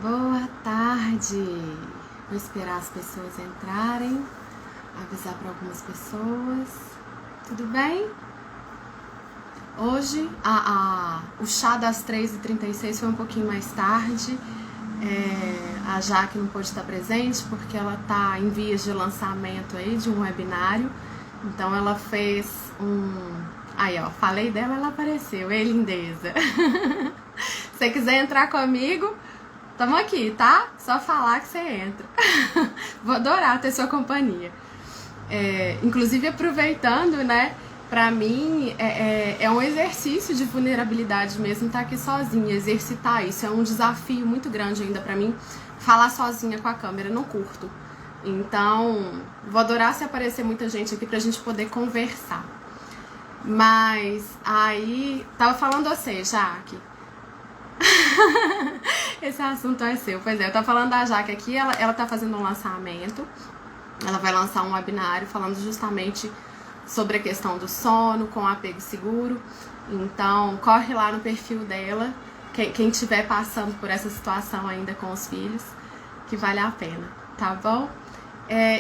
Boa tarde! Vou esperar as pessoas entrarem, avisar para algumas pessoas. Tudo bem? Hoje o chá das 3h36 foi um pouquinho mais tarde. A Jaque não pôde estar presente porque ela está em vias de lançamento aí de um webinário. Então ela fez Aí ó, falei dela, ela apareceu. Ei, lindeza! Se você quiser entrar comigo, tamo aqui, tá? Só falar que você entra. Vou adorar ter sua companhia. Inclusive aproveitando, né? Pra mim é um exercício de vulnerabilidade mesmo estar aqui sozinha, exercitar isso. É um desafio muito grande ainda pra mim, falar sozinha com a câmera, não curto. Então, vou adorar se aparecer muita gente aqui pra gente poder conversar. Mas aí, tava falando você, Jaque. Esse assunto é seu. Pois é, eu tava falando da Jaque aqui, ela tá fazendo um lançamento. Ela vai lançar um webinário falando justamente sobre a questão do sono com apego seguro. Então, corre lá no perfil dela, quem estiver passando por essa situação ainda com os filhos, que vale a pena, tá bom?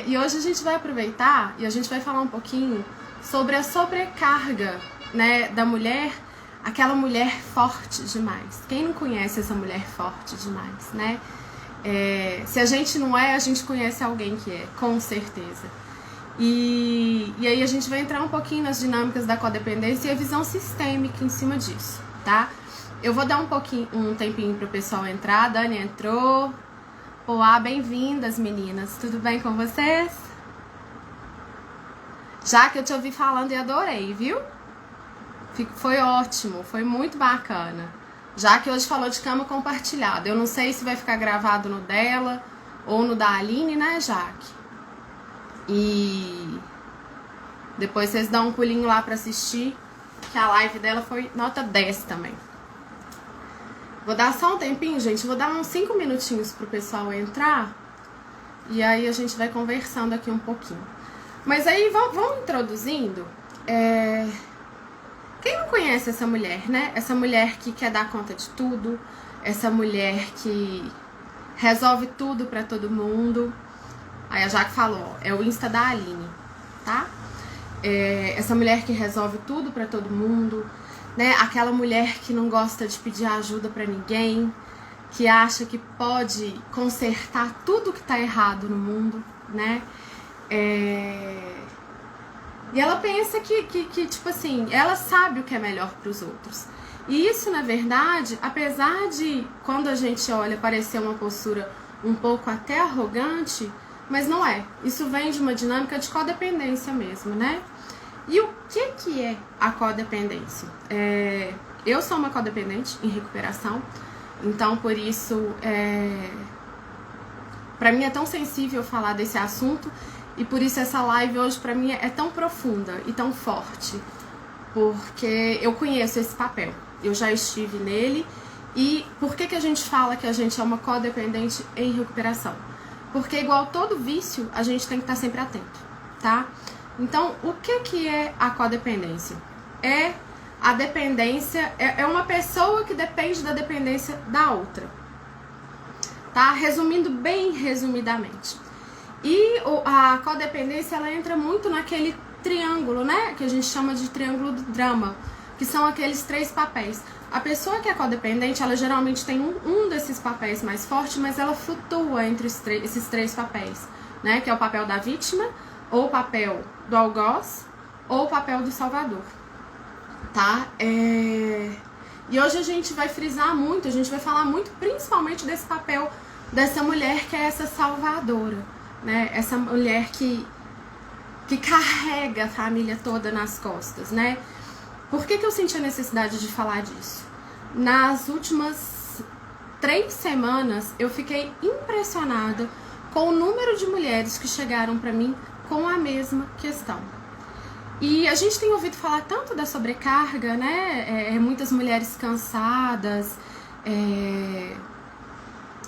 E hoje a gente vai aproveitar e a gente vai falar um pouquinho sobre a sobrecarga, né, da mulher, aquela mulher forte demais. Quem não conhece essa mulher forte demais, né? Se a gente não é, a gente conhece alguém que é, com certeza. E aí a gente vai entrar um pouquinho nas dinâmicas da codependência e a visão sistêmica em cima disso, tá? Eu vou dar um tempinho pro pessoal entrar. A Dani entrou. Olá, bem-vindas, meninas. Tudo bem com vocês? Já que eu te ouvi falando e adorei, viu? Foi ótimo, foi muito bacana. Já que hoje falou de cama compartilhada. Eu não sei se vai ficar gravado no dela ou no da Aline, né, Jaque? E depois vocês dão um pulinho lá pra assistir, que a live dela foi nota 10 também. Vou dar só um tempinho, gente. Vou dar uns 5 minutinhos pro pessoal entrar. E aí a gente vai conversando aqui um pouquinho. Mas aí vamos introduzindo. Quem não conhece essa mulher, né? Essa mulher que quer dar conta de tudo. Essa mulher que resolve tudo pra todo mundo. Aí a Jaque falou, é o Insta da Aline, tá? Essa mulher que resolve tudo pra todo mundo, né? Aquela mulher que não gosta de pedir ajuda pra ninguém, que acha que pode consertar tudo que tá errado no mundo, né? E ela pensa que, tipo assim, ela sabe o que é melhor pros outros. E isso, na verdade, apesar de, quando a gente olha, parecer uma postura um pouco até arrogante, mas não é. Isso vem de uma dinâmica de codependência mesmo, né? E o que é a codependência? Eu sou uma codependente em recuperação, então por isso, pra mim é tão sensível falar desse assunto. E por isso essa live hoje pra mim é tão profunda e tão forte, porque eu conheço esse papel, eu já estive nele. E por que a gente fala que a gente é uma codependente em recuperação? Porque igual todo vício, a gente tem que estar sempre atento, tá? Então, o que é a codependência? A dependência, é uma pessoa que depende da dependência da outra, tá? Resumindo bem resumidamente. E a codependência, ela entra muito naquele triângulo, né? Que a gente chama de triângulo do drama, que são aqueles 3 papéis. A pessoa que é codependente, ela geralmente tem um desses papéis mais forte, mas ela flutua entre esses 3 papéis, né? Que é o papel da vítima, ou o papel do algoz, ou o papel do salvador, tá? E hoje a gente vai frisar muito, a gente vai falar muito principalmente desse papel dessa mulher que é essa salvadora, né? Essa mulher que carrega a família toda nas costas, né? Por que eu senti a necessidade de falar disso? Nas últimas 3 semanas, eu fiquei impressionada com o número de mulheres que chegaram pra mim com a mesma questão. E a gente tem ouvido falar tanto da sobrecarga, né? Muitas mulheres cansadas,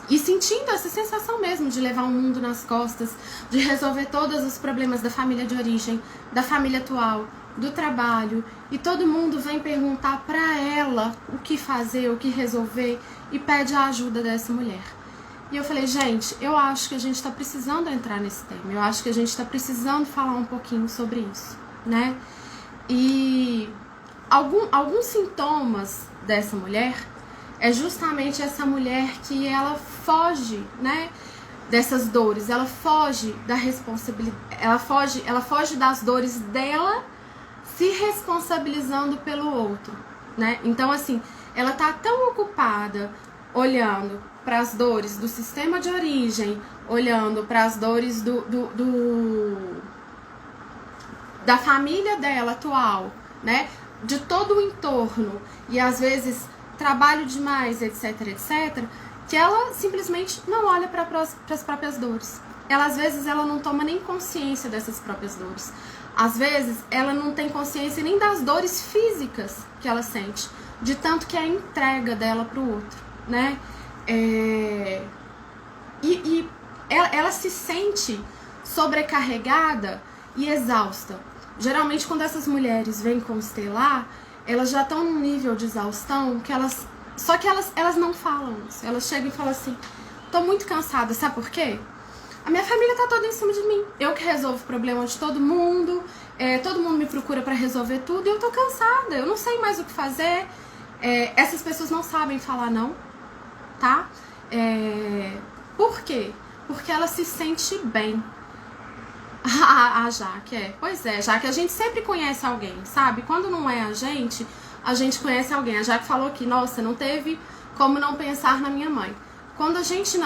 e sentindo essa sensação mesmo de levar o mundo nas costas, de resolver todos os problemas da família de origem, da família atual, do trabalho, e todo mundo vem perguntar pra ela o que fazer, o que resolver, e pede a ajuda dessa mulher. E eu falei, gente, eu acho que a gente tá precisando entrar nesse tema. Eu acho que a gente tá precisando falar um pouquinho sobre isso, né? E alguns sintomas dessa mulher é justamente essa mulher que ela foge, né, dessas dores, ela foge da responsabilidade, ela foge das dores dela, se responsabilizando pelo outro, né? Então, assim, ela tá tão ocupada olhando para as dores do sistema de origem, olhando para as dores da família dela atual, né? De todo o entorno, e às vezes trabalho demais, etc, etc, que ela simplesmente não olha para as próprias dores. Ela, às vezes, ela não toma nem consciência dessas próprias dores. Às vezes, ela não tem consciência nem das dores físicas que ela sente, de tanto que é a entrega dela pro outro, né? Ela se sente sobrecarregada e exausta. Geralmente, quando essas mulheres vêm constelar, elas já estão num nível de exaustão que elas... Só que elas não falam isso. Elas chegam e falam assim, tô muito cansada, sabe por quê? A minha família tá toda em cima de mim. Eu que resolvo o problema de todo mundo, todo mundo me procura pra resolver tudo e eu tô cansada, eu não sei mais o que fazer. Essas pessoas não sabem falar não, tá? Por quê? Porque ela se sente bem. A Jaque, pois é, Jaque, a gente sempre conhece alguém, sabe? Quando não é a gente conhece alguém. A Jaque falou que, nossa, não teve como não pensar na minha mãe. Quando a gente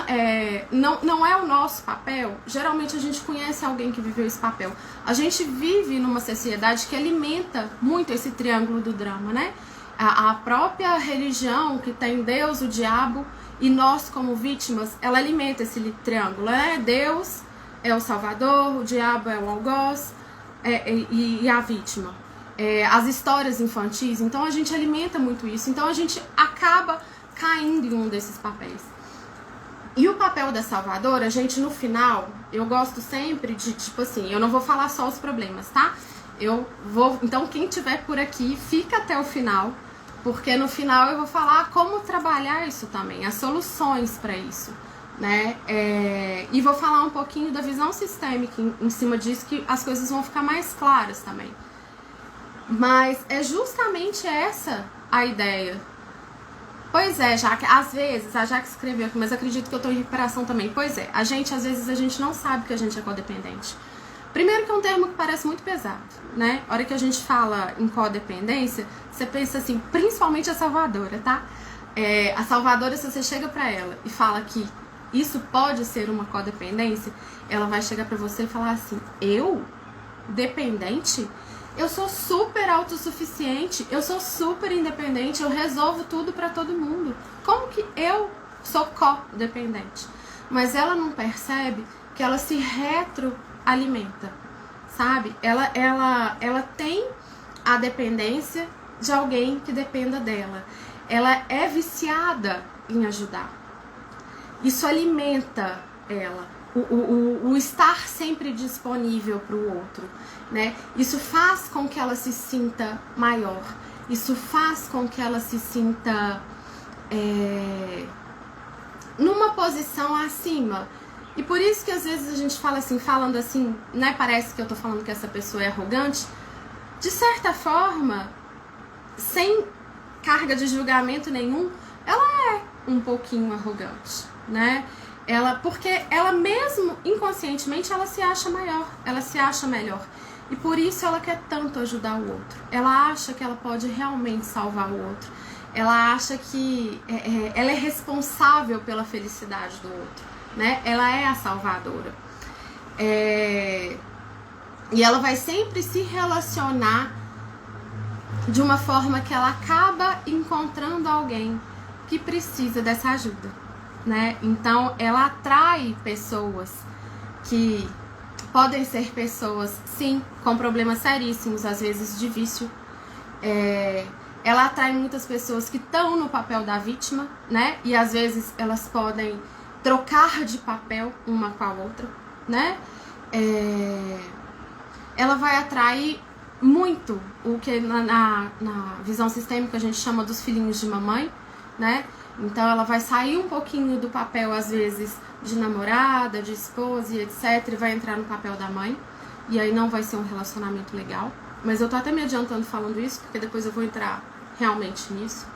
não é o nosso papel, geralmente a gente conhece alguém que viveu esse papel. A gente vive numa sociedade que alimenta muito esse triângulo do drama, né? A própria religião, que tem Deus, o diabo e nós como vítimas, ela alimenta esse triângulo, né? Deus é o salvador, o diabo é o algoz e a vítima. As histórias infantis, então a gente alimenta muito isso, então a gente acaba caindo em um desses papéis. E o papel da salvadora, a gente, no final, eu gosto sempre de, tipo assim, eu não vou falar só os problemas, tá? Então quem tiver por aqui, fica até o final, porque no final eu vou falar como trabalhar isso também, as soluções para isso, né? E vou falar um pouquinho da visão sistêmica em cima disso, que as coisas vão ficar mais claras também. Mas é justamente essa a ideia. Pois é, Jaque, às vezes, a Jaque escreveu aqui, mas acredito que eu tô em recuperação também. Pois é, às vezes a gente não sabe que a gente é codependente. Primeiro que é um termo que parece muito pesado, né? A hora que a gente fala em codependência, você pensa assim, principalmente a salvadora, tá? A salvadora, se você chega pra ela e fala que isso pode ser uma codependência, ela vai chegar pra você e falar assim, eu? Dependente? Eu sou super autossuficiente, eu sou super independente, eu resolvo tudo pra todo mundo. Como que eu sou codependente? Mas ela não percebe que ela se retroalimenta, sabe? Ela tem a dependência de alguém que dependa dela. Ela é viciada em ajudar. Isso alimenta ela. O estar sempre disponível para o outro, né? Isso faz com que ela se sinta maior. Isso faz com que ela se sinta numa posição acima. E por isso que às vezes a gente fala assim, falando assim, né? Parece que eu tô falando que essa pessoa é arrogante. De certa forma, sem carga de julgamento nenhum, ela é um pouquinho arrogante, né? Porque ela mesmo, inconscientemente, ela se acha maior, ela se acha melhor. E por isso ela quer tanto ajudar o outro. Ela acha que ela pode realmente salvar o outro. Ela acha que ela é responsável pela felicidade do outro, né? Ela é a salvadora. E ela vai sempre se relacionar de uma forma que ela acaba encontrando alguém que precisa dessa ajuda, né? Então ela atrai pessoas que podem ser pessoas, sim, com problemas seríssimos, às vezes de vício. Ela atrai muitas pessoas que estão no papel da vítima, né? E às vezes elas podem trocar de papel uma com a outra, né? Ela vai atrair muito o que na visão sistêmica a gente chama dos filhinhos de mamãe, né? Então ela vai sair um pouquinho do papel, às vezes, de namorada, de esposa e etc, e vai entrar no papel da mãe. E aí não vai ser um relacionamento legal. Mas eu tô até me adiantando falando isso, porque depois eu vou entrar realmente nisso.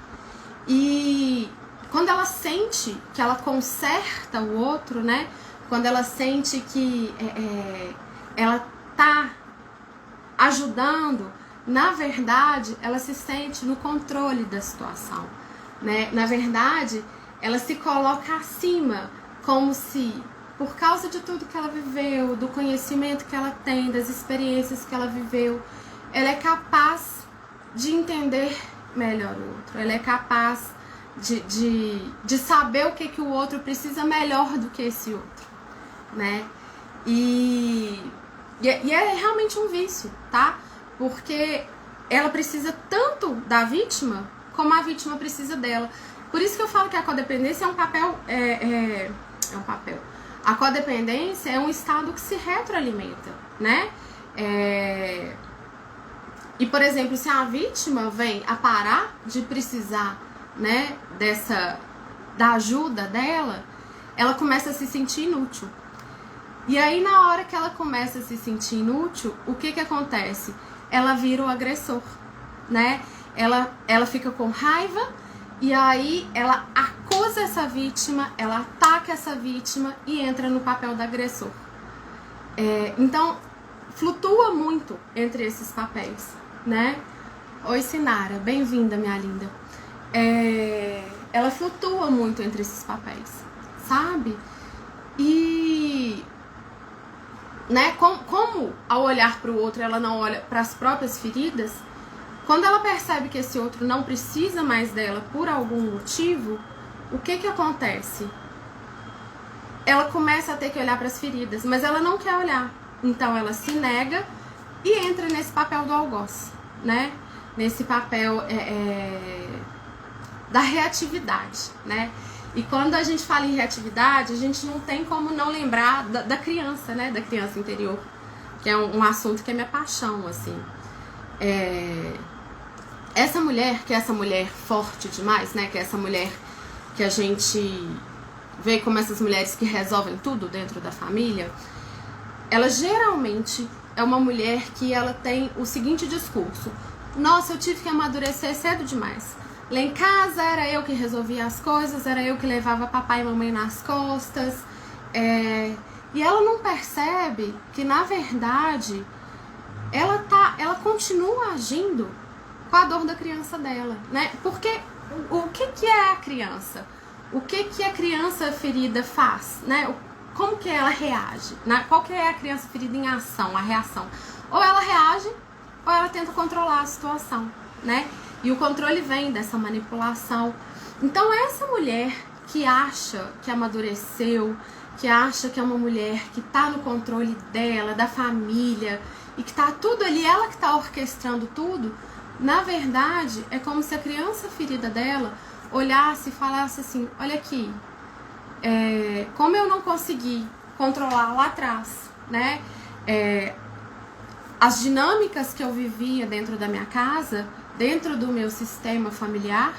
E quando ela sente que ela conserta o outro, né? Quando ela sente que ela tá ajudando, na verdade, ela se sente no controle da situação, né? Na verdade, ela se coloca acima, como se, por causa de tudo que ela viveu, do conhecimento que ela tem, das experiências que ela viveu, ela é capaz de entender melhor o outro, ela é capaz de saber o que o outro precisa melhor do que esse outro, né? E é realmente um vício, tá? Porque ela precisa tanto da vítima como a vítima precisa dela. Por isso que eu falo que a codependência é um papel. É um papel. A codependência é um estado que se retroalimenta, né? E, por exemplo, se a vítima vem a parar de precisar, né, da ajuda dela, ela começa a se sentir inútil. E aí, na hora que ela começa a se sentir inútil, o que acontece? Ela vira o agressor, né? Ela fica com raiva e aí ela acusa essa vítima, ela ataca essa vítima e entra no papel do agressor. Então, flutua muito entre esses papéis, né? Oi, Sinara, bem-vinda, minha linda. Ela flutua muito entre esses papéis, sabe? E, né, como ao olhar para o outro ela não olha para as próprias feridas, quando ela percebe que esse outro não precisa mais dela por algum motivo, o que acontece? Ela começa a ter que olhar para as feridas, mas ela não quer olhar. Então ela se nega e entra nesse papel do algoz, né? Nesse papel da reatividade, né? E quando a gente fala em reatividade, a gente não tem como não lembrar da criança, né? Da criança interior, que é um assunto que é minha paixão, assim. Essa mulher, que é essa mulher forte demais, né? Que é essa mulher que a gente vê como essas mulheres que resolvem tudo dentro da família, ela geralmente é uma mulher que ela tem o seguinte discurso: nossa, eu tive que amadurecer cedo demais. Lá em casa era eu que resolvia as coisas, era eu que levava papai e mamãe nas costas. E ela não percebe que, na verdade, ela continua agindo com a dor da criança dela, né? Porque o que é a criança? O que a criança ferida faz, né? Como que ela reage, né? Qual que é a criança ferida em ação, a reação? Ou ela reage, ou ela tenta controlar a situação, né? E o controle vem dessa manipulação. Então essa mulher que acha que amadureceu, que acha que é uma mulher que tá no controle dela, da família, e que tá tudo ali, ela que tá orquestrando tudo, na verdade é como se a criança ferida dela olhasse e falasse assim: olha aqui, como eu não consegui controlar lá atrás, né? As dinâmicas que eu vivia dentro da minha casa, dentro do meu sistema familiar,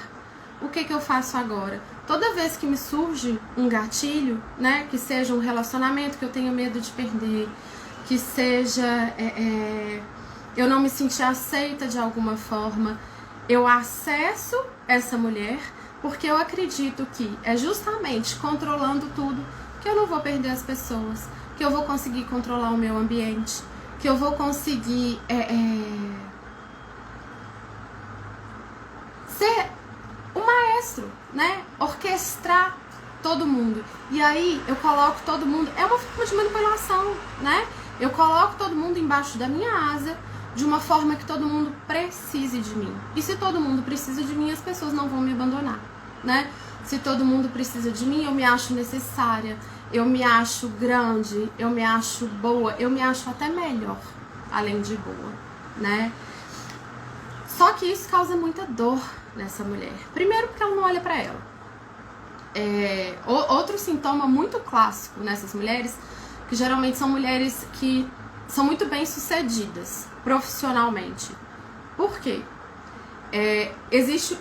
o que eu faço agora? Toda vez que me surge um gatilho, né, que seja um relacionamento que eu tenho medo de perder, que seja eu não me sentir aceita de alguma forma, eu acesso essa mulher, porque eu acredito que é justamente controlando tudo que eu não vou perder as pessoas, que eu vou conseguir controlar o meu ambiente, que eu vou conseguir ser o maestro, né? Orquestrar todo mundo. E aí eu coloco todo mundo, é uma forma de manipulação, né? Eu coloco todo mundo embaixo da minha asa, de uma forma que todo mundo precise de mim. E se todo mundo precisa de mim, as pessoas não vão me abandonar, né? Se todo mundo precisa de mim, eu me acho necessária, eu me acho grande, eu me acho boa, eu me acho até melhor, além de boa, né? Só que isso causa muita dor nessa mulher. Primeiro porque ela não olha pra ela. Outro sintoma muito clássico nessas mulheres, que geralmente são mulheres que são muito bem sucedidas profissionalmente. Por quê? Existe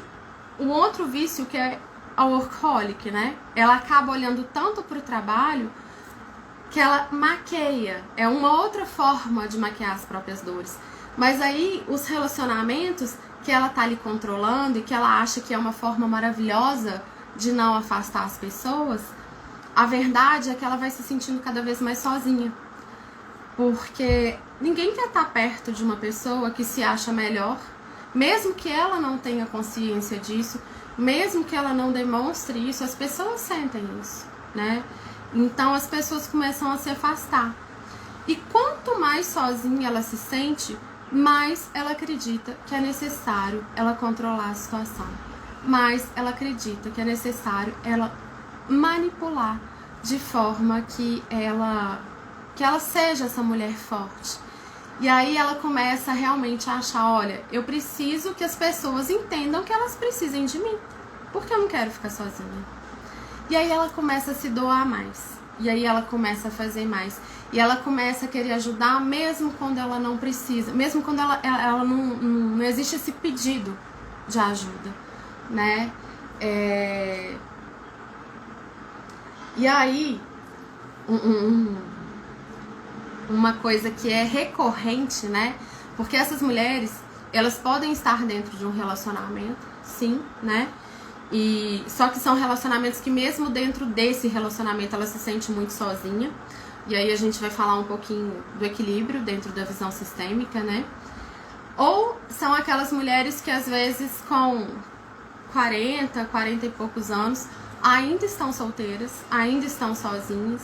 um outro vício que é a workaholic, né? Ela acaba olhando tanto pro trabalho que ela maqueia. É uma outra forma de maquiar as próprias dores. Mas aí os relacionamentos que ela tá ali controlando e que ela acha que é uma forma maravilhosa de não afastar as pessoas, a verdade é que ela vai se sentindo cada vez mais sozinha. Porque ninguém quer estar perto de uma pessoa que se acha melhor, mesmo que ela não tenha consciência disso, mesmo que ela não demonstre isso, as pessoas sentem isso, né? Então as pessoas começam a se afastar. E quanto mais sozinha ela se sente, mais ela acredita que é necessário ela controlar a situação. Mais ela acredita que é necessário ela manipular de forma que ela seja essa mulher forte. E aí ela começa realmente a achar, olha, eu preciso que as pessoas entendam que elas precisem de mim, porque eu não quero ficar sozinha. E aí ela começa a se doar mais. E aí ela começa a fazer mais. E ela começa a querer ajudar mesmo quando ela não precisa. Mesmo quando ela não existe esse pedido de ajuda, né? E aí, uma coisa que é recorrente, né? Porque essas mulheres, elas podem estar dentro de um relacionamento, sim, né? E só que são relacionamentos que mesmo dentro desse relacionamento ela se sente muito sozinha. E aí a gente vai falar um pouquinho do equilíbrio dentro da visão sistêmica, né? Ou são aquelas mulheres que às vezes com 40 e poucos anos ainda estão solteiras, ainda estão sozinhas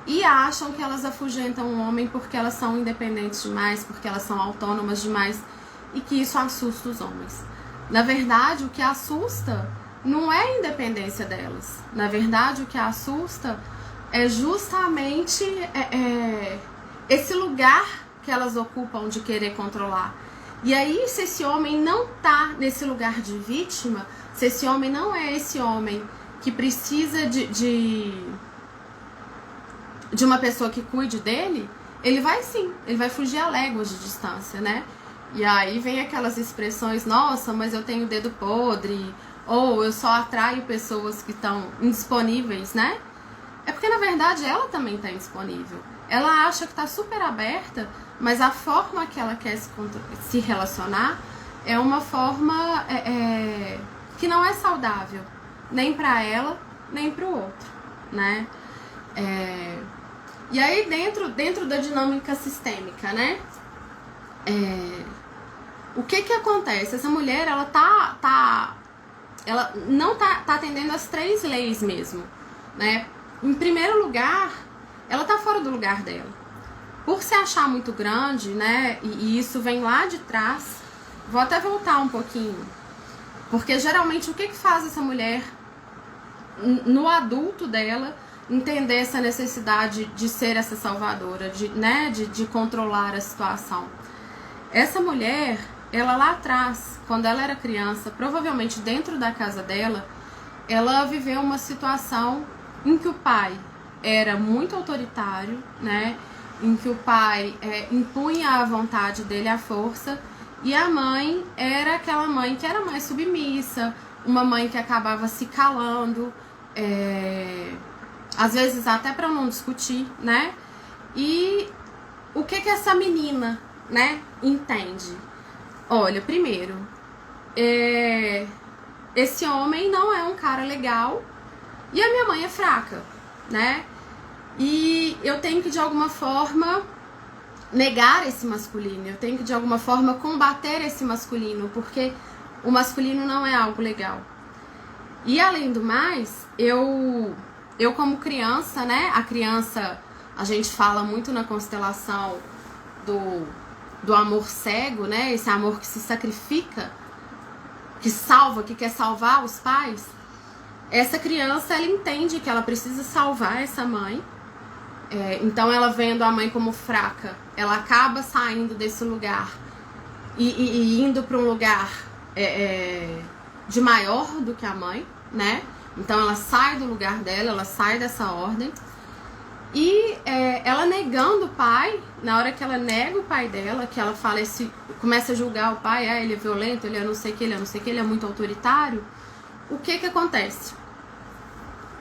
e acham que elas afugentam o homem porque elas são independentes demais, porque elas são autônomas demais e que isso assusta os homens. Na verdade, o que assusta não é a independência delas. Na verdade, o que assusta é justamente esse lugar que elas ocupam de querer controlar. E aí, se esse homem não tá nesse lugar de vítima, se esse homem não é esse homem que precisa de uma pessoa que cuide dele, ele vai sim, ele vai fugir a léguas de distância, né? E aí vem aquelas expressões, nossa, mas eu tenho dedo podre, ou eu só atraio pessoas que estão indisponíveis, né? É porque, na verdade, ela também está indisponível. Ela acha que está super aberta, mas a forma que ela quer se relacionar é uma forma que não é saudável, nem para ela, nem para o outro, né? E aí, dentro da dinâmica sistêmica, né? O que acontece? Essa mulher, ela ela não tá atendendo as 3 leis mesmo, né? Em primeiro lugar, ela tá fora do lugar dela. Por se achar muito grande, né? E isso vem lá de trás. Vou até voltar um pouquinho. Porque geralmente o que faz essa mulher no adulto dela entender essa necessidade de ser essa salvadora, de controlar a situação? Essa mulher, ela lá atrás, quando ela era criança, provavelmente dentro da casa dela, ela viveu uma situação em que o pai era muito autoritário, né? Em que o pai impunha a vontade dele à força, e a mãe era aquela mãe que era mais submissa, uma mãe que acabava se calando, às vezes até para não discutir, né? E o que essa menina, né, entende? Olha, primeiro, esse homem não é um cara legal e a minha mãe é fraca, né? E eu tenho que, de alguma forma, negar esse masculino. Eu tenho que, de alguma forma, combater esse masculino, porque o masculino não é algo legal. E, além do mais, eu como criança, né? A criança, a gente fala muito na constelação do amor cego, né? Esse amor que se sacrifica, que salva, que quer salvar os pais. Essa criança, ela entende que ela precisa salvar essa mãe. Então, ela vendo a mãe como fraca, ela acaba saindo desse lugar e indo para um lugar de maior do que a mãe, né? Então, ela sai do lugar dela, ela sai dessa ordem. E ela negando o pai, na hora que ela nega o pai dela, que ela começa a julgar o pai, ele é violento, ele é não sei o que, ele é não sei o que, ele é muito autoritário. o que acontece?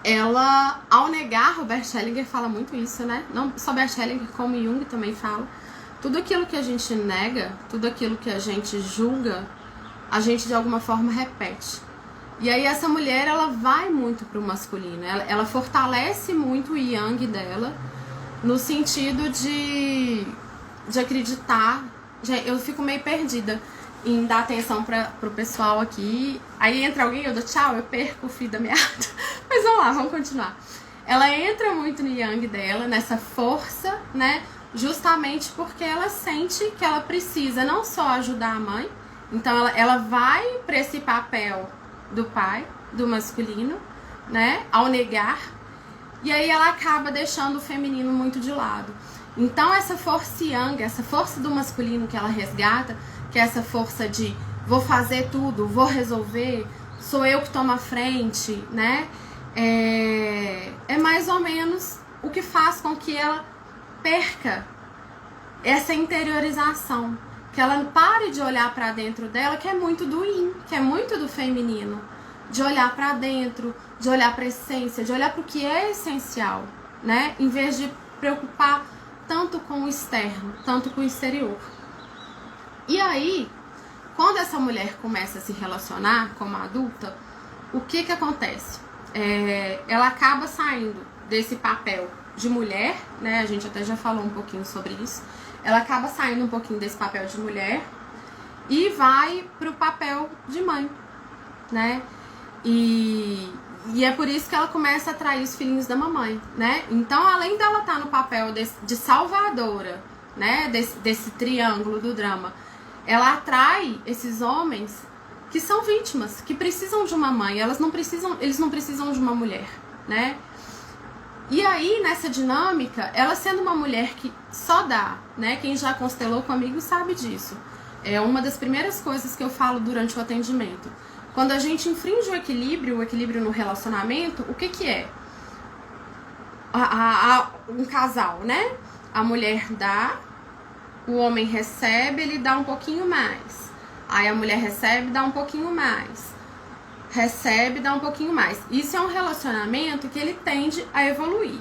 Ela, ao negar, o Bert Hellinger fala muito isso, né? Não só Bert Hellinger, como Jung também fala. Tudo aquilo que a gente nega, tudo aquilo que a gente julga, a gente de alguma forma repete. E aí essa mulher, ela vai muito pro masculino, ela fortalece muito o yang dela, no sentido de acreditar. Eu fico meio perdida em dar atenção pro pessoal aqui. Aí entra alguém, eu dou tchau, eu perco o fio da meada. Mas vamos lá, vamos continuar. Ela entra muito no yang dela, nessa força, né? Justamente porque ela sente que ela precisa não só ajudar a mãe, então ela vai para esse papel do pai, do masculino, né? Ao negar, e aí ela acaba deixando o feminino muito de lado. Então essa força yang, essa força do masculino que ela resgata, que é essa força de vou fazer tudo, vou resolver, sou eu que tomo a frente, né? É mais ou menos o que faz com que ela perca essa interiorização, que ela pare de olhar para dentro dela, que é muito do yin, que é muito do feminino, de olhar para dentro, de olhar para a essência, de olhar para o que é essencial, né? Em vez de preocupar tanto com o externo, tanto com o exterior. E aí, quando essa mulher começa a se relacionar como adulta, o que acontece? Ela acaba saindo desse papel de mulher, né? A gente até já falou um pouquinho sobre isso. Ela acaba saindo um pouquinho desse papel de mulher e vai pro papel de mãe, né? E é por isso que ela começa a atrair os filhinhos da mamãe, né? Então, além dela estar no papel de salvadora, né? Desse triângulo do drama, ela atrai esses homens que são vítimas, que precisam de uma mãe. Eles não precisam de uma mulher, né? E aí, nessa dinâmica, ela sendo uma mulher que só dá, né? Quem já constelou comigo sabe disso. É uma das primeiras coisas que eu falo durante o atendimento. Quando a gente infringe o equilíbrio no relacionamento, o que é? Um casal, né? A mulher dá, o homem recebe, ele dá um pouquinho mais. Aí a mulher recebe, dá um pouquinho mais. Recebe, dá um pouquinho mais. Isso é um relacionamento que ele tende a evoluir.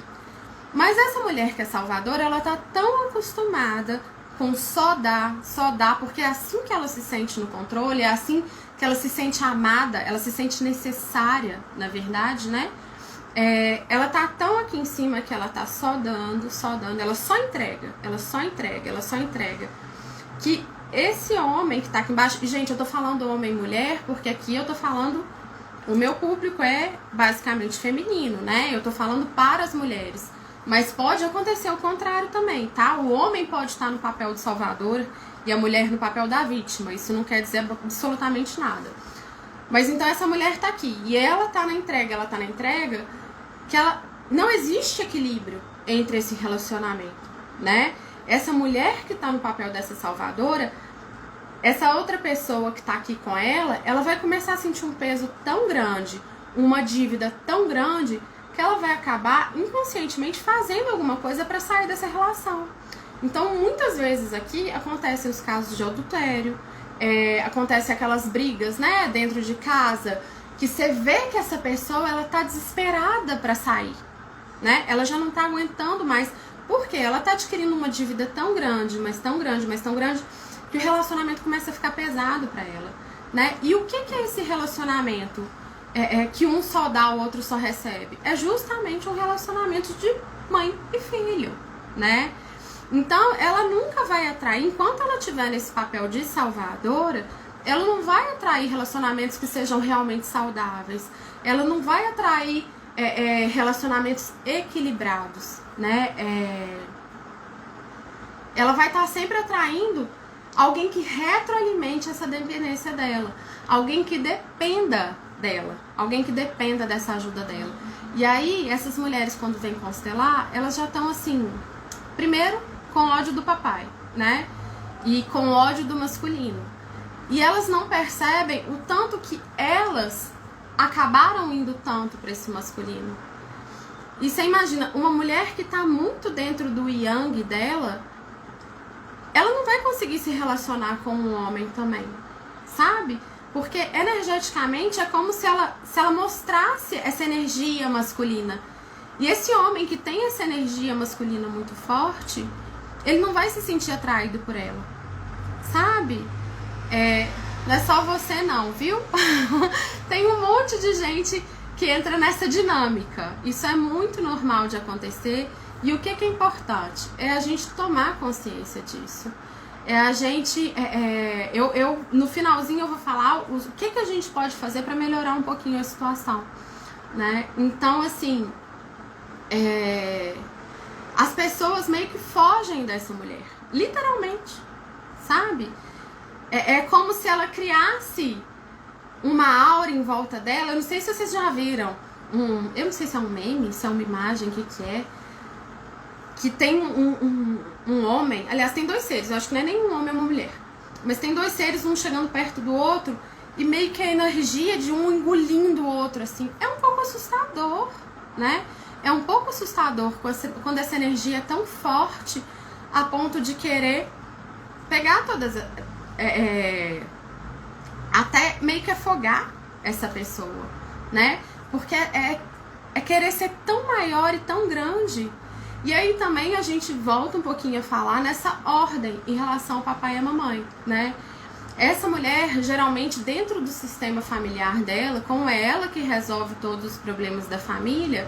Mas essa mulher que é salvadora, ela tá tão acostumada com só dar, porque é assim que ela se sente no controle, é assim que ela se sente amada, ela se sente necessária, na verdade, né? Ela tá tão aqui em cima que ela tá só dando, ela só entrega, que esse homem que tá aqui embaixo, e gente, eu tô falando homem e mulher, porque aqui eu tô falando, o meu público é basicamente feminino, né? Eu tô falando para as mulheres, mas pode acontecer o contrário também, tá? O homem pode estar no papel de salvador e a mulher no papel da vítima, isso não quer dizer absolutamente nada. Mas então essa mulher tá aqui, e ela tá na entrega, que ela não existe equilíbrio entre esse relacionamento, né? Essa mulher que tá no papel dessa salvadora, essa outra pessoa que tá aqui com ela vai começar a sentir um peso tão grande, uma dívida tão grande, que ela vai acabar inconscientemente fazendo alguma coisa para sair dessa relação. Então, muitas vezes aqui acontecem os casos de adultério, acontecem aquelas brigas, né, dentro de casa, que você vê que essa pessoa, ela tá desesperada para sair, né? Ela já não tá aguentando mais, porque ela tá adquirindo uma dívida tão grande, mas tão grande, que o relacionamento começa a ficar pesado para ela, né? E o que é esse relacionamento que um só dá, o outro só recebe? É justamente um relacionamento de mãe e filho, né? Então, ela nunca vai atrair, enquanto ela estiver nesse papel de salvadora, ela não vai atrair relacionamentos que sejam realmente saudáveis. Ela não vai atrair relacionamentos equilibrados, né? Ela vai estar sempre atraindo alguém que retroalimente essa dependência dela. Alguém que dependa dela. Alguém que dependa dessa ajuda dela. E aí, essas mulheres, quando vêm constelar, elas já estão assim, primeiro, com ódio do papai, né? E com ódio do masculino. E elas não percebem o tanto que elas acabaram indo tanto para esse masculino. E você imagina, uma mulher que está muito dentro do yang dela, ela não vai conseguir se relacionar com um homem também, sabe? Porque energeticamente é como se ela mostrasse essa energia masculina. E esse homem que tem essa energia masculina muito forte, ele não vai se sentir atraído por ela, sabe? Não é só você não, viu? Tem um monte de gente que entra nessa dinâmica. Isso é muito normal de acontecer. E o que é importante? É a gente tomar consciência disso. É a gente... no finalzinho eu vou falar o que a gente pode fazer para melhorar um pouquinho a situação, né? Então, assim... as pessoas meio que fogem dessa mulher. Literalmente, sabe? É como se ela criasse uma aura em volta dela. Eu não sei se vocês já viram. Eu não sei se é um meme, se é uma imagem, o que é. Que tem um homem. Aliás, tem dois seres. Eu acho que não é nem um homem ou uma mulher. Mas tem dois seres, um chegando perto do outro. E meio que a energia de um engolindo o outro, assim. É um pouco assustador, né? É um pouco assustador quando essa energia é tão forte a ponto de querer pegar todas... até meio que afogar essa pessoa, né? Porque é querer ser tão maior e tão grande. E aí também a gente volta um pouquinho a falar nessa ordem em relação ao papai e a mamãe, né? Essa mulher, geralmente, dentro do sistema familiar dela, como é ela que resolve todos os problemas da família,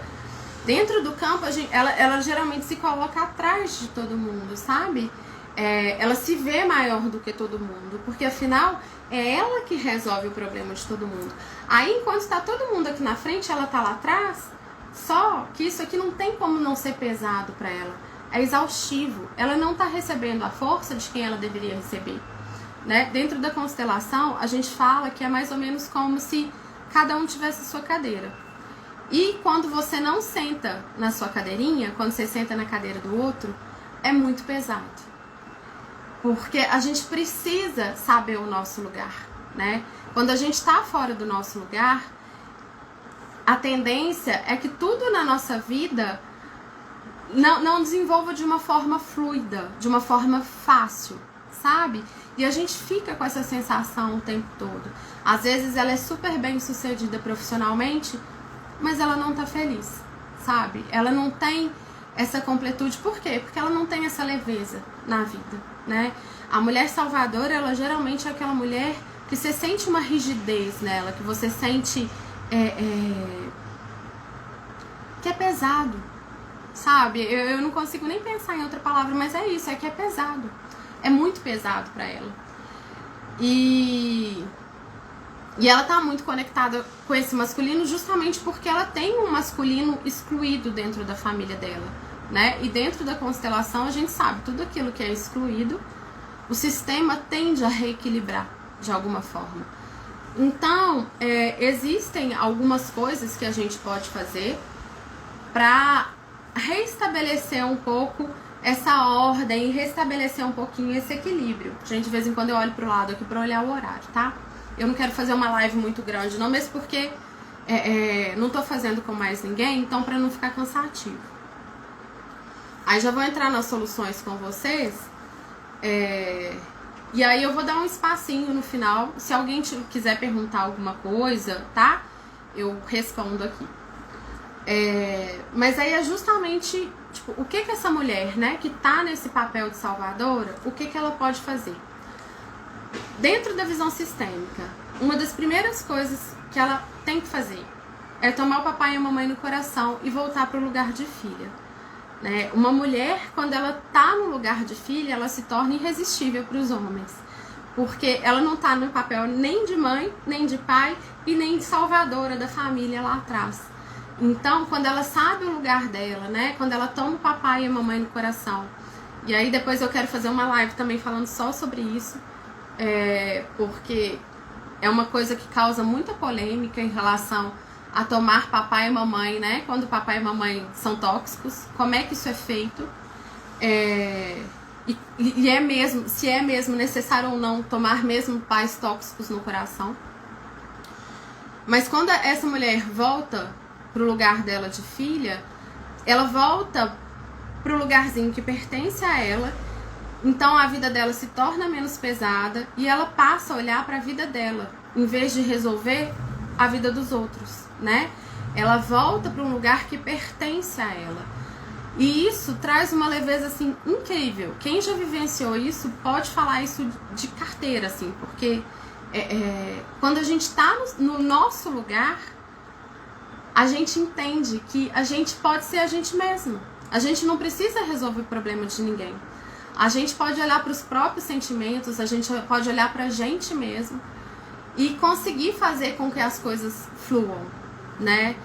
dentro do campo, ela geralmente se coloca atrás de todo mundo, sabe? Ela se vê maior do que todo mundo, porque afinal é ela que resolve o problema de todo mundo. Aí, enquanto está todo mundo aqui na frente, ela tá lá atrás. Só que isso aqui não tem como não ser pesado para ela. É exaustivo. Ela não tá recebendo a força de quem ela deveria receber, né? Dentro da constelação, a gente fala que é mais ou menos como se cada um tivesse a sua cadeira. E quando você não senta na sua cadeirinha, quando você senta na cadeira do outro, é muito pesado. Porque a gente precisa saber o nosso lugar, né? Quando a gente está fora do nosso lugar, a tendência é que tudo na nossa vida não desenvolva de uma forma fluida, de uma forma fácil, sabe? E a gente fica com essa sensação o tempo todo. Às vezes ela é super bem sucedida profissionalmente, mas ela não tá feliz, sabe? Ela não tem essa completude. Por quê? Porque ela não tem essa leveza na vida, né? A mulher salvadora, ela geralmente é aquela mulher que você sente uma rigidez nela, que você sente que é pesado, sabe? Eu não consigo nem pensar em outra palavra, mas é isso, é que é pesado. É muito pesado pra ela. E ela tá muito conectada com esse masculino justamente porque ela tem um masculino excluído dentro da família dela, né? E dentro da constelação a gente sabe, tudo aquilo que é excluído, o sistema tende a reequilibrar de alguma forma. Então, existem algumas coisas que a gente pode fazer para restabelecer um pouco essa ordem e restabelecer um pouquinho esse equilíbrio. Gente, de vez em quando eu olho pro lado aqui para olhar o horário, tá? Eu não quero fazer uma live muito grande não, mesmo porque não tô fazendo com mais ninguém, então para não ficar cansativo. Aí já vou entrar nas soluções com vocês, e aí eu vou dar um espacinho no final, se alguém quiser perguntar alguma coisa, tá? Eu respondo aqui. Mas aí é justamente, tipo, o que essa mulher, né, que tá nesse papel de salvadora, o que ela pode fazer? Dentro da visão sistêmica, uma das primeiras coisas que ela tem que fazer é tomar o papai e a mamãe no coração e voltar para o lugar de filha, né? Uma mulher, quando ela tá no lugar de filha, ela se torna irresistível para os homens, porque ela não tá no papel nem de mãe, nem de pai e nem de salvadora da família lá atrás. Então, quando ela sabe o lugar dela, né? Quando ela toma o papai e a mamãe no coração. E aí depois eu quero fazer uma live também falando só sobre isso, porque é uma coisa que causa muita polêmica em relação a tomar papai e mamãe, né? Quando papai e mamãe são tóxicos, como é que isso é feito? E é mesmo, se é mesmo necessário ou não tomar mesmo pais tóxicos no coração. Mas quando essa mulher volta pro lugar dela de filha, ela volta pro lugarzinho que pertence a ela, então a vida dela se torna menos pesada e ela passa a olhar para a vida dela em vez de resolver a vida dos outros, né? Ela volta para um lugar que pertence a ela. E isso traz uma leveza, assim, incrível. Quem já vivenciou isso pode falar isso de carteira, assim, porque quando a gente tá no nosso lugar, a gente entende que a gente pode ser a gente mesma. A gente não precisa resolver o problema de ninguém. A gente pode olhar para os próprios sentimentos, a gente pode olhar para a gente mesmo e conseguir fazer com que as coisas fluam, né?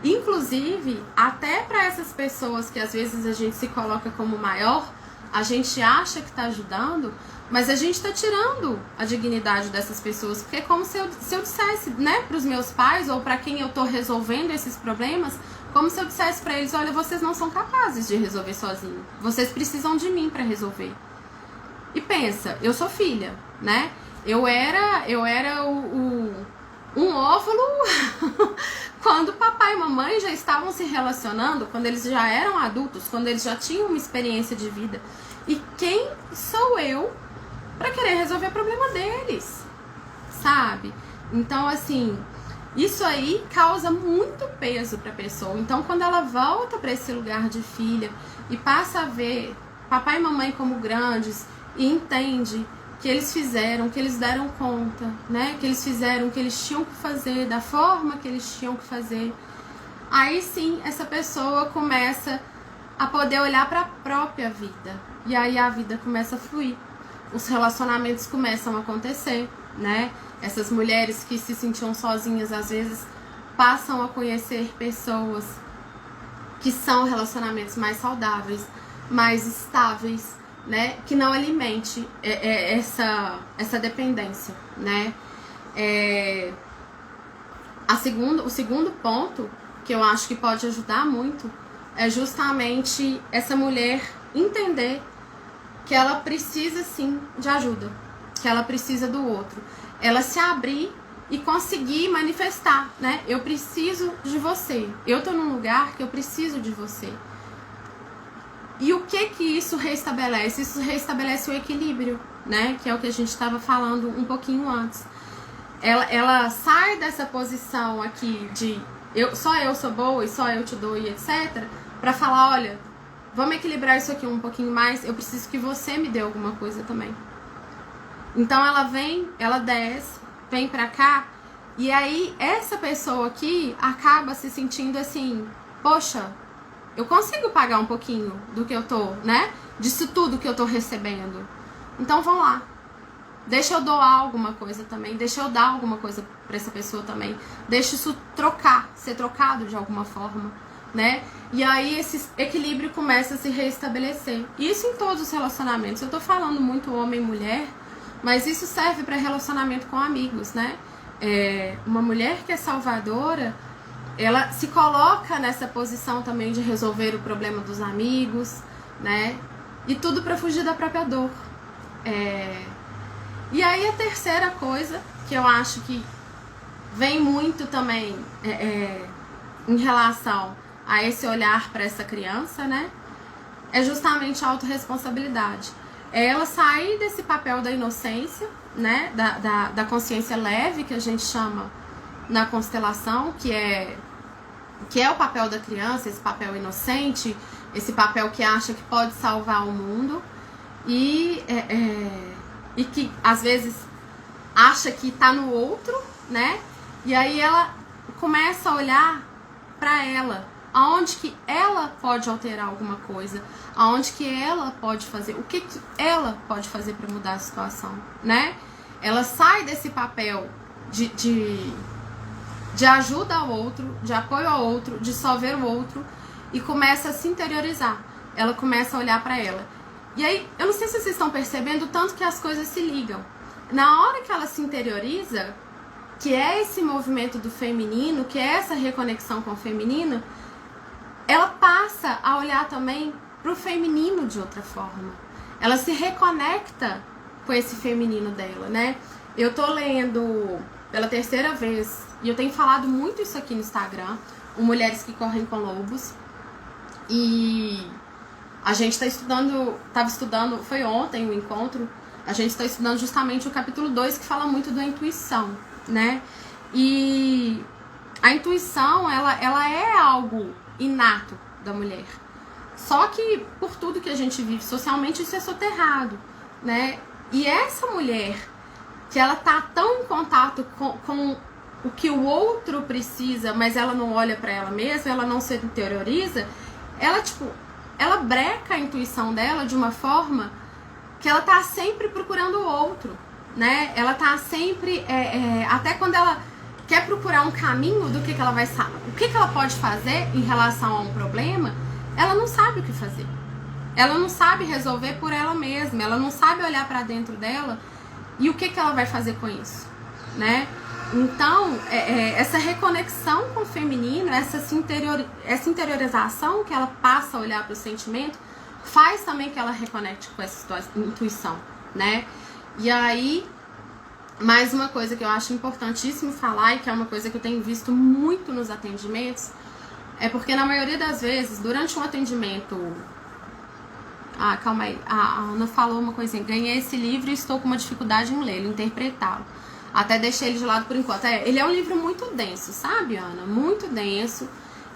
Inclusive, até para essas pessoas que às vezes a gente se coloca como maior, a gente acha que está ajudando, mas a gente está tirando a dignidade dessas pessoas, porque é como se eu dissesse, né, para os meus pais ou para quem eu estou resolvendo esses problemas, como se eu dissesse para eles, olha, vocês não são capazes de resolver sozinhos, vocês precisam de mim para resolver. E pensa, eu sou filha, né? Eu era um óvulo quando papai e mamãe já estavam se relacionando, quando eles já eram adultos, quando eles já tinham uma experiência de vida. E quem sou eu para querer resolver o problema deles, sabe? Então, assim, isso aí causa muito peso para a pessoa. Então, quando ela volta para esse lugar de filha e passa a ver papai e mamãe como grandes e entende que eles fizeram, que eles deram conta, né? Que eles fizeram o que eles tinham que fazer, da forma que eles tinham que fazer. Aí sim, essa pessoa começa a poder olhar para a própria vida. E aí a vida começa a fluir. Os relacionamentos começam a acontecer, né? Essas mulheres que se sentiam sozinhas, às vezes, passam a conhecer pessoas que são relacionamentos mais saudáveis, mais estáveis, né, que não alimente essa dependência, né? O segundo ponto que eu acho que pode ajudar muito é justamente essa mulher entender que ela precisa sim de ajuda, que ela precisa do outro, ela se abrir e conseguir manifestar, né? Eu preciso de você, eu tô num lugar que eu preciso de você. E o que isso restabelece? Isso restabelece o equilíbrio, né? Que é o que a gente estava falando um pouquinho antes. Ela sai dessa posição aqui de só eu sou boa e só eu te dou e etc. Pra falar, olha, vamos equilibrar isso aqui um pouquinho mais. Eu preciso que você me dê alguma coisa também. Então ela desce, vem pra cá. E aí essa pessoa aqui acaba se sentindo assim, poxa, eu consigo pagar um pouquinho do que eu tô, né? Disso tudo que eu tô recebendo. Então vamos lá. Deixa eu doar alguma coisa também. Deixa eu dar alguma coisa pra essa pessoa também. Deixa isso ser trocado de alguma forma, né? E aí esse equilíbrio começa a se restabelecer. Isso em todos os relacionamentos. Eu tô falando muito homem e mulher, mas isso serve para relacionamento com amigos, né? Uma mulher que é salvadora, ela se coloca nessa posição também de resolver o problema dos amigos, né? E tudo para fugir da própria dor. E aí a terceira coisa que eu acho que vem muito também em relação a esse olhar para essa criança, né? É justamente a autorresponsabilidade. Ela sair desse papel da inocência, né? Da consciência leve, que a gente chama na constelação, que é o papel da criança, esse papel inocente, esse papel que acha que pode salvar o mundo e que às vezes acha que tá no outro, né? E aí ela começa a olhar para ela, aonde que ela pode alterar alguma coisa, aonde que ela pode fazer, o que ela pode fazer para mudar a situação, né? Ela sai desse papel de ajuda ao outro, de apoio ao outro, de só ver o outro e começa a se interiorizar. Ela começa a olhar para ela. E aí, eu não sei se vocês estão percebendo o tanto que as coisas se ligam. Na hora que ela se interioriza, que é esse movimento do feminino, que é essa reconexão com o feminino, ela passa a olhar também pro feminino de outra forma. Ela se reconecta com esse feminino dela, né? Eu tô lendo pela terceira vez, e eu tenho falado muito isso aqui no Instagram, o Mulheres que Correm com Lobos. E a gente tava estudando, foi ontem o encontro, A gente está estudando justamente o capítulo 2, que fala muito da intuição, né? E a intuição, ela é algo inato da mulher. Só que, por tudo que a gente vive socialmente, isso é soterrado, né? E essa mulher, que ela tá tão em contato com o que o outro precisa, mas ela não olha pra ela mesma, ela não se interioriza, ela breca a intuição dela de uma forma que ela tá sempre procurando o outro, né? Ela tá sempre, até quando ela quer procurar um caminho do que ela vai saber, o que ela pode fazer em relação a um problema, ela não sabe o que fazer. Ela não sabe resolver por ela mesma, ela não sabe olhar pra dentro dela e o que ela vai fazer com isso, né? Então, essa reconexão com o feminino, essa interiorização que ela passa a olhar para o sentimento, faz também que ela reconecte com essa intuição, né? E aí, mais uma coisa que eu acho importantíssimo falar, e que é uma coisa que eu tenho visto muito nos atendimentos, é porque na maioria das vezes, durante um atendimento... calma aí, a Ana falou uma coisinha, ganhei esse livro e estou com uma dificuldade em lê-lo, interpretá-lo. Até deixei ele de lado por enquanto. Ele é um livro muito denso, sabe, Ana? Muito denso.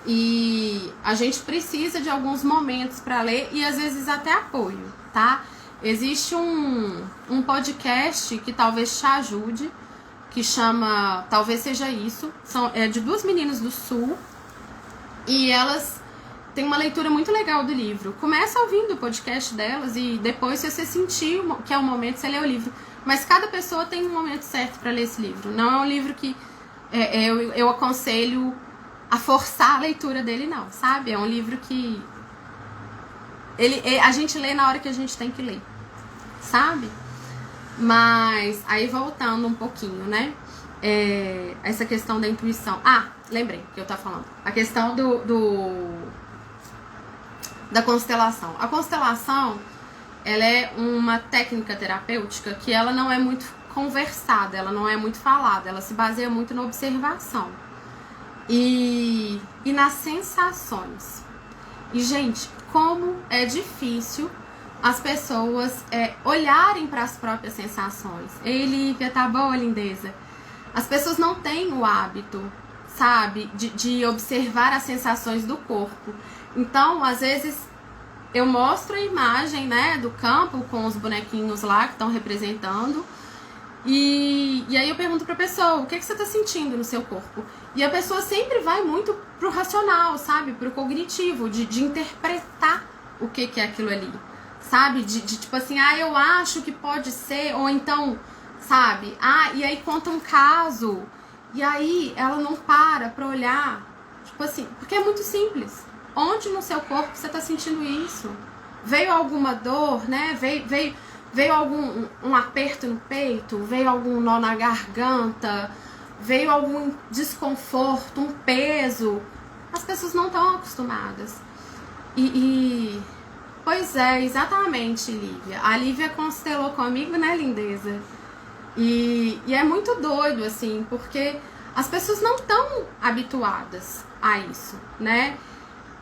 E a gente precisa de alguns momentos para ler e às vezes até apoio, tá? Existe um podcast que talvez te ajude, que chama Talvez Seja Isso. É de duas meninas do Sul e elas têm uma leitura muito legal do livro. Começa ouvindo o podcast delas e depois, se você sentir que é o momento, você lê o livro. Mas cada pessoa tem um momento certo para ler esse livro. Não é um livro que eu aconselho a forçar a leitura dele, não, sabe? É um livro que a gente lê na hora que a gente tem que ler, sabe? Mas, aí voltando um pouquinho, né? Essa questão da intuição. Lembrei que eu tava falando. A questão da constelação. A constelação... ela é uma técnica terapêutica que ela não é muito conversada, ela não é muito falada, ela se baseia muito na observação e nas sensações. E, gente, como é difícil as pessoas olharem para as próprias sensações. Ei, Lívia, tá boa, lindeza? As pessoas não têm o hábito, sabe, de observar as sensações do corpo. Então, às vezes... eu mostro a imagem, né, do campo com os bonequinhos lá que estão representando. E aí eu pergunto pra pessoa, o que você tá sentindo no seu corpo? E a pessoa sempre vai muito pro racional, sabe? Pro cognitivo, de interpretar o que é aquilo ali, sabe? De tipo assim, eu acho que pode ser, ou então, sabe? E aí conta um caso, e aí ela não para pra olhar, tipo assim, porque é muito simples. Onde no seu corpo você está sentindo isso? Veio alguma dor, né? Veio algum um aperto no peito? Veio algum nó na garganta? Veio algum desconforto, um peso? As pessoas não estão acostumadas. Pois é, exatamente, Lívia. A Lívia constelou comigo, né, lindeza? E é muito doido, assim, porque as pessoas não estão habituadas a isso, né?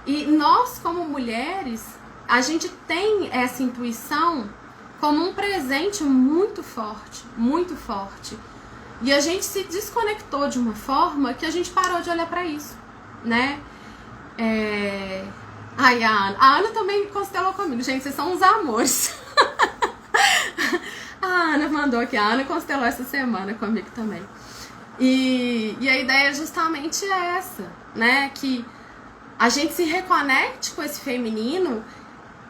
E nós, como mulheres, a gente tem essa intuição como um presente muito forte, muito forte. E a gente se desconectou de uma forma que a gente parou de olhar pra isso, né? A Ana também constelou comigo. Gente, vocês são uns amores. A Ana mandou aqui, a Ana constelou essa semana comigo também. E a ideia é justamente essa, né? Que a gente se reconecte com esse feminino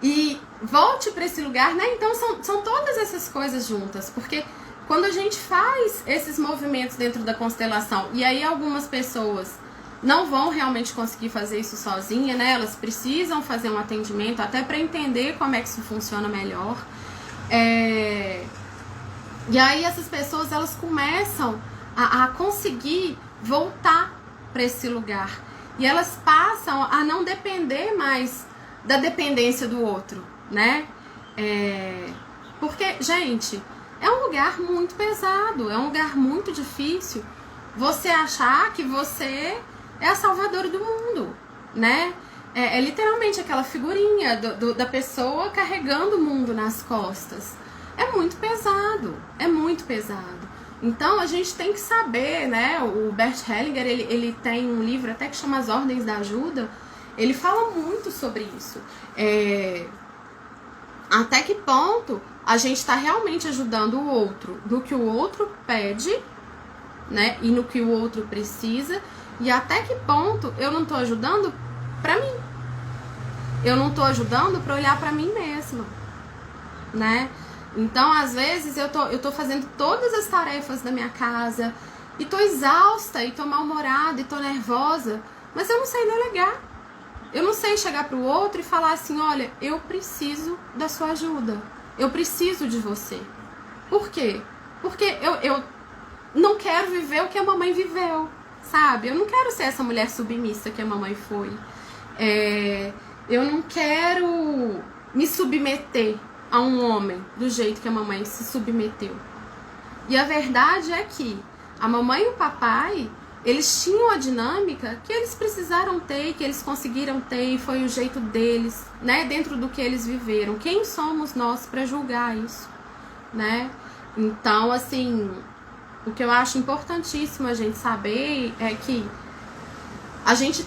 e volte para esse lugar, né? Então são todas essas coisas juntas, porque quando a gente faz esses movimentos dentro da constelação, e aí algumas pessoas não vão realmente conseguir fazer isso sozinha, né? Elas precisam fazer um atendimento até para entender como é que isso funciona melhor. E aí essas pessoas, elas começam a conseguir voltar para esse lugar. E elas passam a não depender mais da dependência do outro, né? Porque, gente, é um lugar muito pesado, é um lugar muito difícil você achar que você é a salvadora do mundo, né? É literalmente aquela figurinha da pessoa carregando o mundo nas costas. é muito pesado, é muito pesado. Então a gente tem que saber, né? O Bert Hellinger, ele tem um livro até que chama As Ordens da Ajuda. Ele fala muito sobre isso. Até que ponto a gente está realmente ajudando o outro no que o outro pede, né? E no que o outro precisa. E até que ponto eu não tô ajudando pra mim. Eu não tô ajudando pra olhar pra mim mesma, né? Então, às vezes, eu tô fazendo todas as tarefas da minha casa e tô exausta, e tô mal-humorada, e tô nervosa, mas eu não sei delegar. Eu não sei chegar pro outro e falar assim, olha, eu preciso da sua ajuda. Eu preciso de você. Por quê? Porque eu não quero viver o que a mamãe viveu, sabe? Eu não quero ser essa mulher submissa que a mamãe foi. Eu não quero me submeter a um homem do jeito que a mamãe se submeteu. E a verdade é que a mamãe e o papai, eles tinham a dinâmica que eles precisaram ter, que eles conseguiram ter, e foi o jeito deles, né? Dentro do que eles viveram. Quem somos nós para julgar isso, né? Então, assim, o que eu acho importantíssimo a gente saber é que a gente,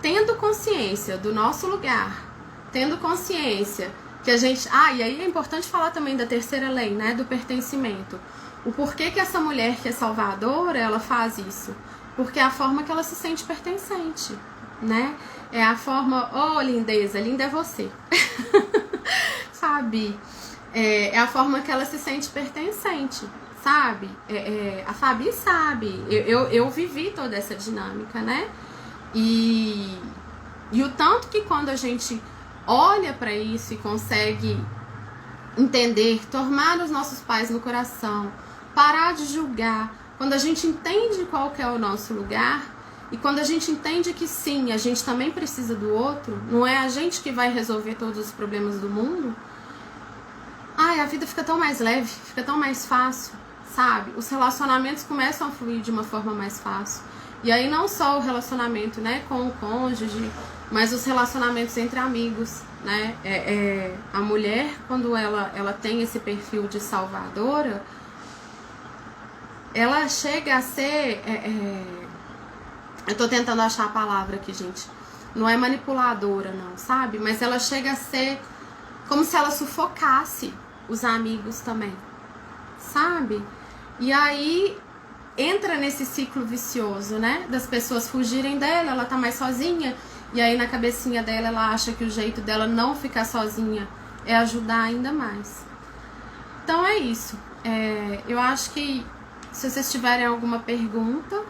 tendo consciência do nosso lugar, tendo consciência que a gente... e aí é importante falar também da terceira lei, né, do pertencimento. O porquê que essa mulher que é salvadora, ela faz isso? Porque é a forma que ela se sente pertencente, né? É a forma... lindeza, linda é você. Sabe? É a forma que ela se sente pertencente, sabe? A Fabi sabe. Eu vivi toda essa dinâmica, né? E o tanto que quando a gente olha para isso e consegue entender, tomar os nossos pais no coração, parar de julgar, quando a gente entende qual que é o nosso lugar e quando a gente entende que sim, a gente também precisa do outro, não é a gente que vai resolver todos os problemas do mundo, a vida fica tão mais leve, fica tão mais fácil, sabe? Os relacionamentos começam a fluir de uma forma mais fácil. E aí não só o relacionamento, né, com o cônjuge, mas os relacionamentos entre amigos, né? A mulher, quando ela tem esse perfil de salvadora, ela chega a ser... eu tô tentando achar a palavra aqui, gente. Não é manipuladora, não, sabe? Mas ela chega a ser como se ela sufocasse os amigos também, sabe? E aí entra nesse ciclo vicioso, né? Das pessoas fugirem dela, ela tá mais sozinha, e aí na cabecinha dela ela acha que o jeito dela não ficar sozinha é ajudar ainda mais. Então é isso. Eu acho que se vocês tiverem alguma pergunta...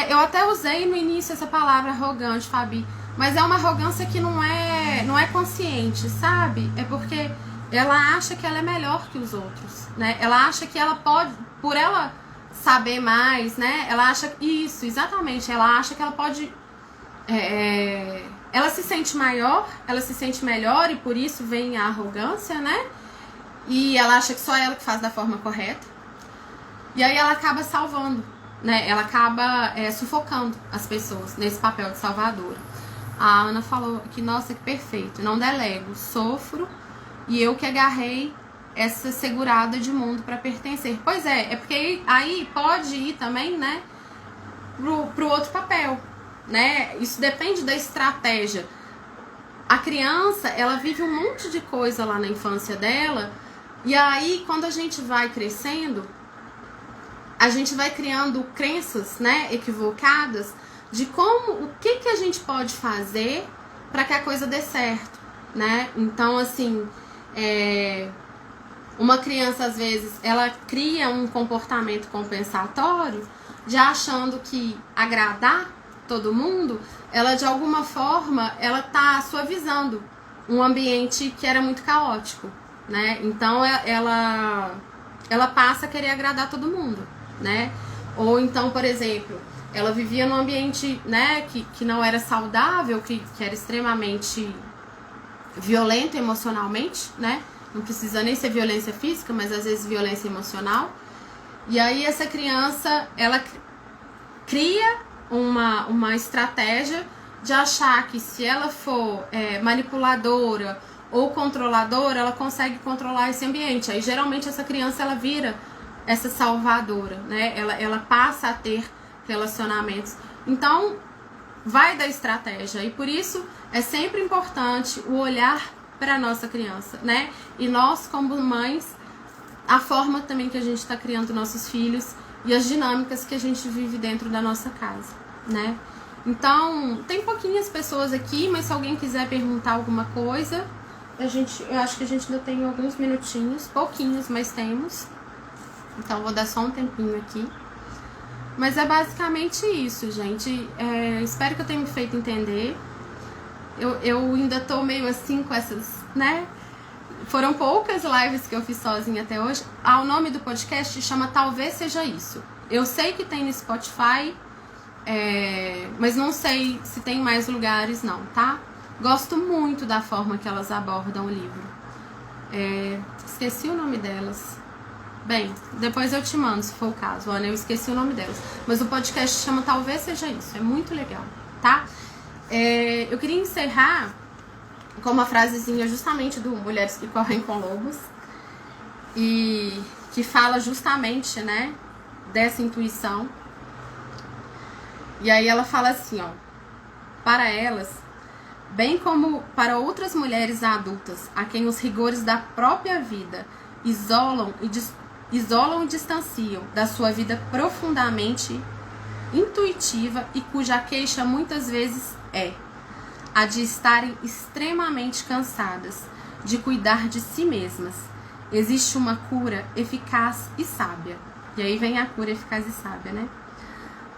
eu até usei no início essa palavra arrogante, Fabi, mas é uma arrogância que não é consciente, sabe? É porque ela acha que ela é melhor que os outros, né? Ela acha que ela pode, por ela saber mais, né? Ela acha isso, exatamente. Ela acha que ela pode... ela se sente maior, ela se sente melhor e por isso vem a arrogância, né? E ela acha que só ela que faz da forma correta. E aí ela acaba salvando, né? Ela acaba sufocando as pessoas nesse papel de salvadora. A Ana falou que, nossa, que perfeito. Não delego, sofro e eu que agarrei essa segurada de mundo para pertencer. Pois é porque aí pode ir também, né, pro outro papel, né? Isso depende da estratégia. A criança, ela vive um monte de coisa lá na infância dela, e aí quando a gente vai crescendo, a gente vai criando crenças, né, equivocadas de o que a gente pode fazer para que a coisa dê certo, né? Então, assim, uma criança, às vezes, ela cria um comportamento compensatório, já achando que agradar todo mundo, ela, de alguma forma, ela tá suavizando um ambiente que era muito caótico, né? Então, ela passa a querer agradar todo mundo, né? Ou então, por exemplo, ela vivia num ambiente, né, que não era saudável, que era extremamente violento emocionalmente, né? Não precisa nem ser violência física, mas às vezes violência emocional. E aí essa criança, ela cria uma estratégia de achar que se ela for manipuladora ou controladora, ela consegue controlar esse ambiente. Aí geralmente essa criança ela vira essa salvadora, né? Ela passa a ter relacionamentos. Então vai da estratégia, e por isso é sempre importante o olhar para nossa criança, né? E nós como mães, a forma também que a gente está criando nossos filhos e as dinâmicas que a gente vive dentro da nossa casa, né? Então, tem pouquinhas pessoas aqui, mas se alguém quiser perguntar alguma coisa, eu acho que a gente ainda tem alguns minutinhos, pouquinhos, mas temos. Então, vou dar só um tempinho aqui. Mas é basicamente isso, gente. Espero que eu tenha me feito entender. Eu ainda tô meio assim com essas, né? Foram poucas lives que eu fiz sozinha até hoje. O nome do podcast chama Talvez Seja Isso. Eu sei que tem no Spotify, mas não sei se tem mais lugares não, tá? Gosto muito da forma que elas abordam o livro. Esqueci o nome delas. Bem, depois eu te mando, se for o caso, Ana, eu esqueci o nome delas. Mas o podcast chama Talvez Seja Isso, é muito legal, tá? Eu queria encerrar com uma frasezinha justamente do Mulheres que Correm com Lobos, e que fala justamente, né, dessa intuição. E aí ela fala assim, ó: para elas, bem como para outras mulheres adultas, a quem os rigores da própria vida isolam e distanciam da sua vida profundamente intuitiva, e cuja queixa muitas vezes é a de estarem extremamente cansadas de cuidar de si mesmas, existe uma cura eficaz e sábia. E aí vem a cura eficaz e sábia, né?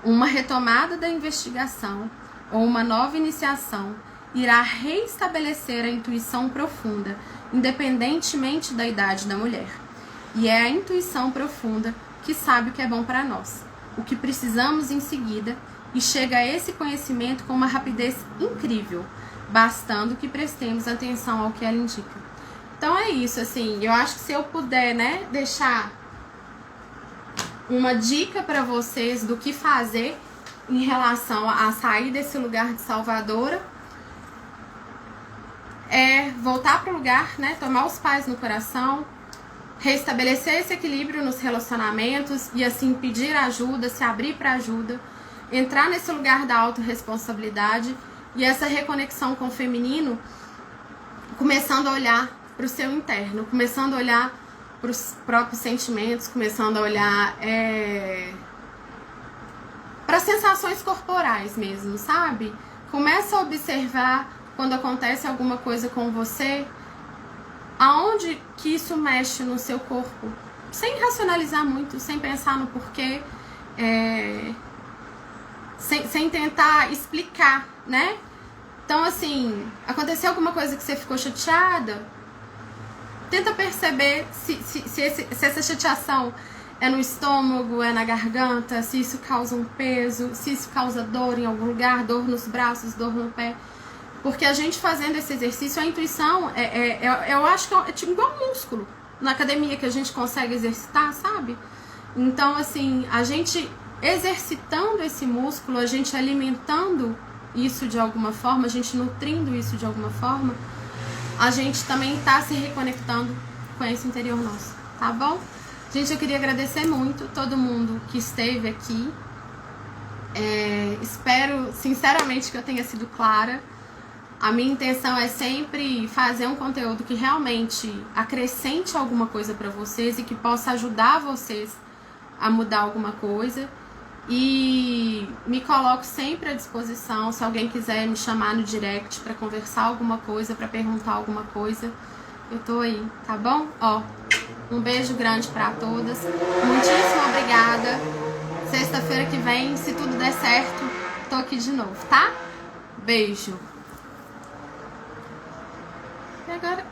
Uma retomada da investigação ou uma nova iniciação irá reestabelecer a intuição profunda, independentemente da idade da mulher. E é a intuição profunda que sabe o que é bom para nós, o que precisamos em seguida, e chega a esse conhecimento com uma rapidez incrível, bastando que prestemos atenção ao que ela indica. Então é isso, assim, eu acho que se eu puder, né, deixar uma dica para vocês do que fazer em relação a sair desse lugar de salvadora, é voltar para o lugar, né, tomar os pés no coração, restabelecer esse equilíbrio nos relacionamentos e assim pedir ajuda, se abrir para ajuda, entrar nesse lugar da autorresponsabilidade e essa reconexão com o feminino, começando a olhar para o seu interno, começando a olhar para os próprios sentimentos, começando a olhar para sensações corporais mesmo, sabe? Começa a observar quando acontece alguma coisa com você, aonde que isso mexe no seu corpo, sem racionalizar muito, sem pensar no porquê, sem tentar explicar, né? Então, assim, aconteceu alguma coisa que você ficou chateada, tenta perceber se essa chateação é no estômago, é na garganta, se isso causa um peso, se isso causa dor em algum lugar, dor nos braços, dor no pé. Porque a gente fazendo esse exercício, a intuição, eu acho que é tipo igual músculo na academia que a gente consegue exercitar, sabe? Então, assim, a gente exercitando esse músculo, a gente alimentando isso de alguma forma, a gente nutrindo isso de alguma forma, a gente também tá se reconectando com esse interior nosso, tá bom? Gente, eu queria agradecer muito todo mundo que esteve aqui. Espero, sinceramente, que eu tenha sido clara. A minha intenção é sempre fazer um conteúdo que realmente acrescente alguma coisa para vocês e que possa ajudar vocês a mudar alguma coisa. E me coloco sempre à disposição, se alguém quiser me chamar no direct para conversar alguma coisa, para perguntar alguma coisa, eu tô aí, tá bom? Ó, um beijo grande para todas. Muitíssimo obrigada. Sexta-feira que vem, se tudo der certo, tô aqui de novo, tá? Beijo. E agora